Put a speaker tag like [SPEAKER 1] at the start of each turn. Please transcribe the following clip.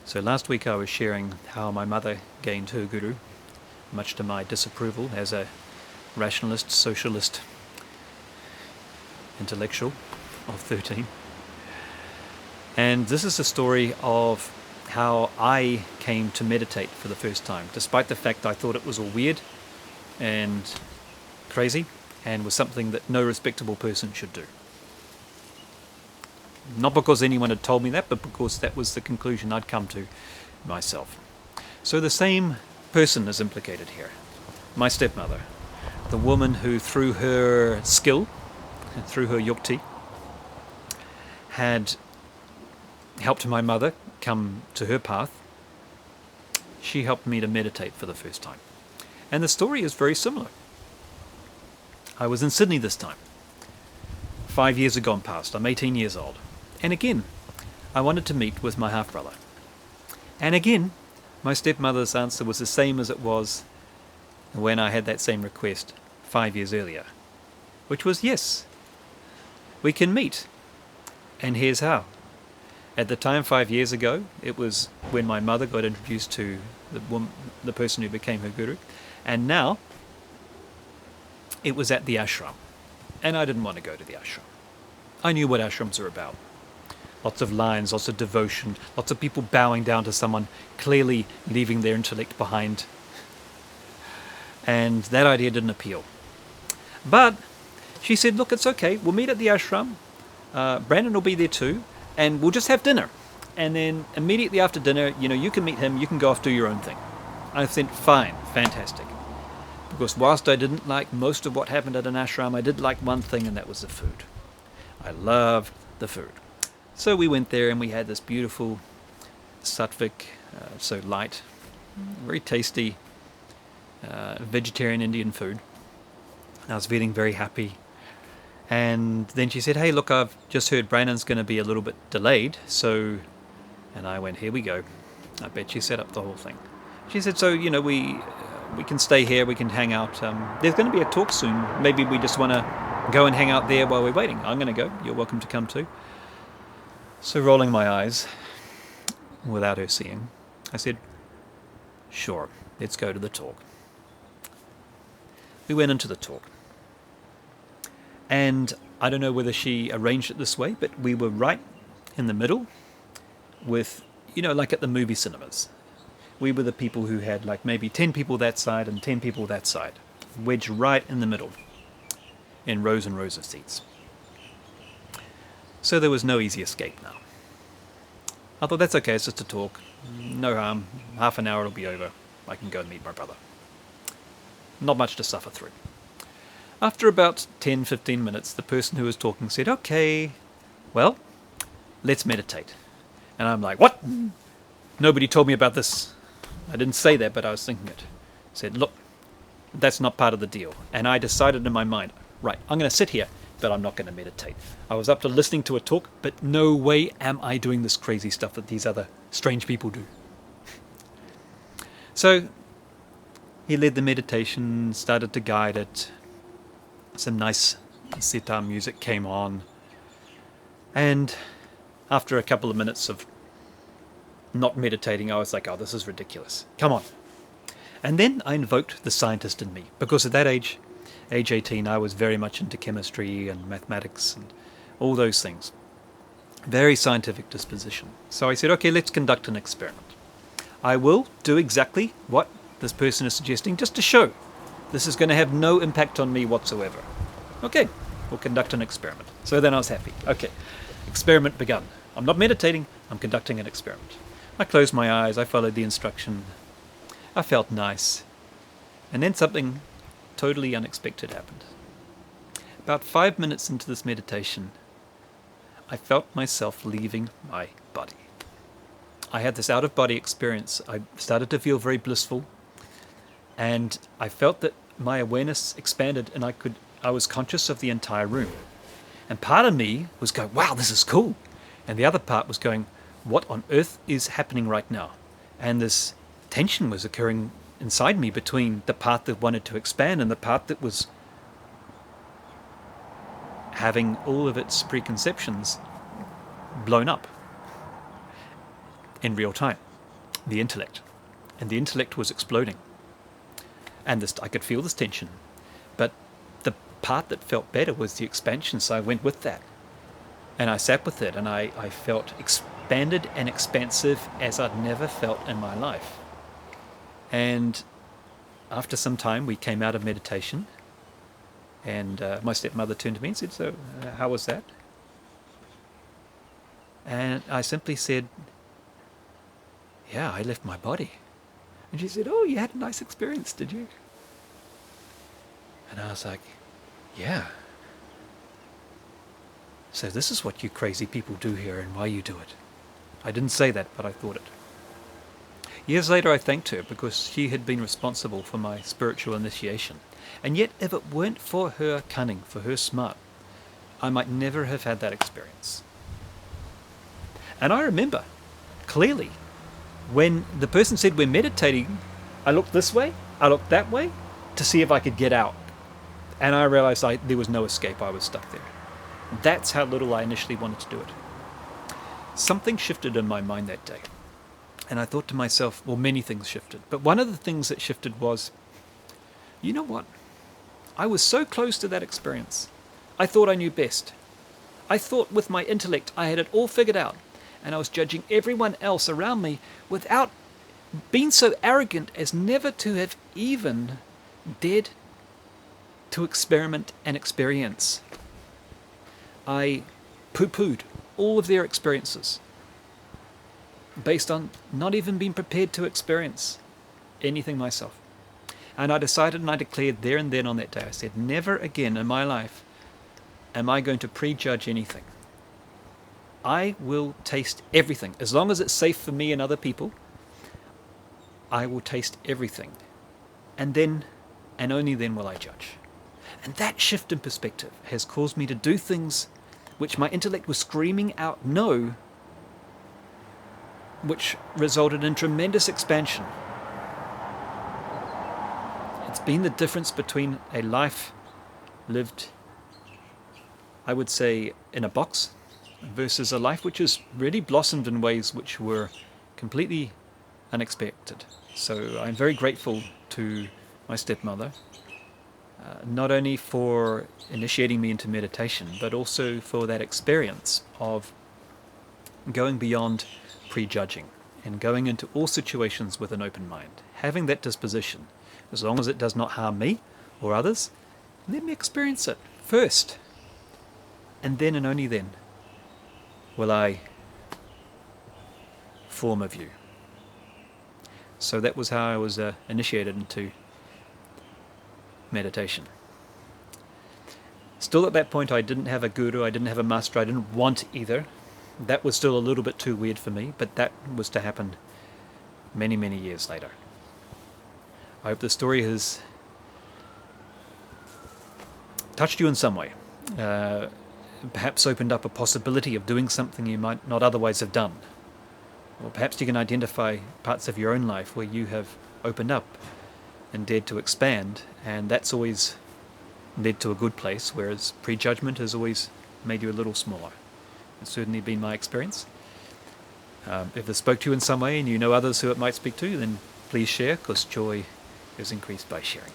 [SPEAKER 1] So last week I was sharing how my mother gained her guru, much to my disapproval as a rationalist, socialist, intellectual of 13. And this is a story of how I came to meditate for the first time, despite the fact I thought it was all weird and crazy and was something that no respectable person should do. Not because anyone had told me that, but because that was the conclusion I'd come to myself. So the same person is implicated here. My stepmother, the woman who through her skill, through her yukti, had helped my mother come to her path. She helped me to meditate for the first time. And the story is very similar. I was in Sydney this time. 5 years had gone past. I'm 18 years old. And again, I wanted to meet with my half-brother. And again, my stepmother's answer was the same as it was when I had that same request 5 years earlier, which was yes, we can meet. And here's how. At the time, 5 years ago, it was when my mother got introduced to the person who became her guru. And now, it was at the ashram. And I didn't want to go to the ashram. I knew what ashrams are about. Lots of lines, lots of devotion, lots of people bowing down to someone, clearly leaving their intellect behind. And that idea didn't appeal. But she said, look, it's okay. We'll meet at the ashram. Brandon will be there too. And we'll just have dinner. And then immediately after dinner, you can meet him. You can go off, do your own thing. I said, fine, fantastic. Because whilst I didn't like most of what happened at an ashram, I did like one thing, and that was the food. I loved the food. So we went there and we had this beautiful sattvic, so light, very tasty vegetarian Indian food. I was feeling very happy. And then she said, hey, look, I've just heard Brandon's going to be a little bit delayed. So, and I went, here we go. I bet she set up the whole thing. She said, so, we can stay here, we can hang out. There's going to be a talk soon. Maybe we just want to go and hang out there while we're waiting. I'm going to go. You're welcome to come too. So rolling my eyes, without her seeing, I said, sure, let's go to the talk. We went into the talk. And I don't know whether she arranged it this way, but we were right in the middle with, like at the movie cinemas. We were the people who had like maybe 10 people that side and 10 people that side, wedged right in the middle, in rows and rows of seats. So there was no easy escape now. I thought, that's okay, it's just a talk. No harm, half an hour it'll be over. I can go and meet my brother. Not much to suffer through. After about 10-15 minutes, the person who was talking said, okay, well, let's meditate. And I'm like, what? Nobody told me about this. I didn't say that, but I was thinking it. I said, look, that's not part of the deal. And I decided in my mind, right, I'm going to sit here, but I'm not going to meditate. I was up to listening to a talk, but no way am I doing this crazy stuff that these other strange people do. So he led the meditation, started to guide it. Some nice sitar music came on. And after a couple of minutes of not meditating, I was like, oh, this is ridiculous. Come on. And then I invoked the scientist in me, because at that age 18, I was very much into chemistry and mathematics and all those things. Very scientific disposition. So I said, okay, let's conduct an experiment. I will do exactly what this person is suggesting, just to show this is going to have no impact on me whatsoever. Okay, we'll conduct an experiment. So then I was happy. Okay, experiment begun. I'm not meditating, I'm conducting an experiment. I closed my eyes, I followed the instruction. I felt nice. And then something totally unexpected happened. About 5 minutes into this meditation, I felt myself leaving my body. I had this out-of-body experience. I started to feel very blissful, and I felt that my awareness expanded, and I was conscious of the entire room. And part of me was going, wow, this is cool. And the other part was going, what on earth is happening right now? And this tension was occurring inside me between the part that wanted to expand and the part that was having all of its preconceptions blown up in real time. the intellect. And the intellect was exploding. And I could feel this tension. But the part that felt better was the expansion, so I went with that. And I sat with it, and I felt expanded and expansive as I'd never felt in my life. And after some time, we came out of meditation, and my stepmother turned to me and said, "So, how was that?" And I simply said, "Yeah, I left my body." And she said, "Oh, you had a nice experience, did you?" And I was like, "Yeah. So this is what you crazy people do here and why you do it." I didn't say that, but I thought it. Years later, I thanked her because she had been responsible for my spiritual initiation. And yet, if it weren't for her cunning, for her smart, I might never have had that experience. And I remember clearly when the person said we're meditating, I looked this way, I looked that way to see if I could get out. And I realized there was no escape, I was stuck there. That's how little I initially wanted to do it. Something shifted in my mind that day. And I thought to myself, well, many things shifted. But one of the things that shifted was, you know what? I was so close to that experience. I thought I knew best. I thought with my intellect I had it all figured out. And I was judging everyone else around me without being so arrogant as never to have even dared to experiment and experience. I poo-pooed all of their experiences based on not even being prepared to experience anything myself. And I decided and I declared there and then on that day, I said, never again in my life am I going to prejudge anything. I will taste everything. As long as it's safe for me and other people, I will taste everything. And then, and only then will I judge. And that shift in perspective has caused me to do things which my intellect was screaming out no, which resulted in tremendous expansion. It's been the difference between a life lived, I would say, in a box versus a life which has really blossomed in ways which were completely unexpected. So I'm very grateful to my stepmother, not only for initiating me into meditation, but also for that experience of going beyond prejudging and going into all situations with an open mind. Having that disposition, as long as it does not harm me or others, let me experience it first. And then and only then will I form a view. So that was how I was initiated into meditation. Still at that point I didn't have a guru, I didn't have a master, I didn't want either. That was still a little bit too weird for me, but that was to happen many, many years later. I hope the story has touched you in some way. Perhaps opened up a possibility of doing something you might not otherwise have done. Or perhaps you can identify parts of your own life where you have opened up and dared to expand, and that's always led to a good place, whereas prejudgment has always made you a little smaller. It's certainly been my experience. If this spoke to you in some way and you know others who it might speak to, then please share, because joy is increased by sharing.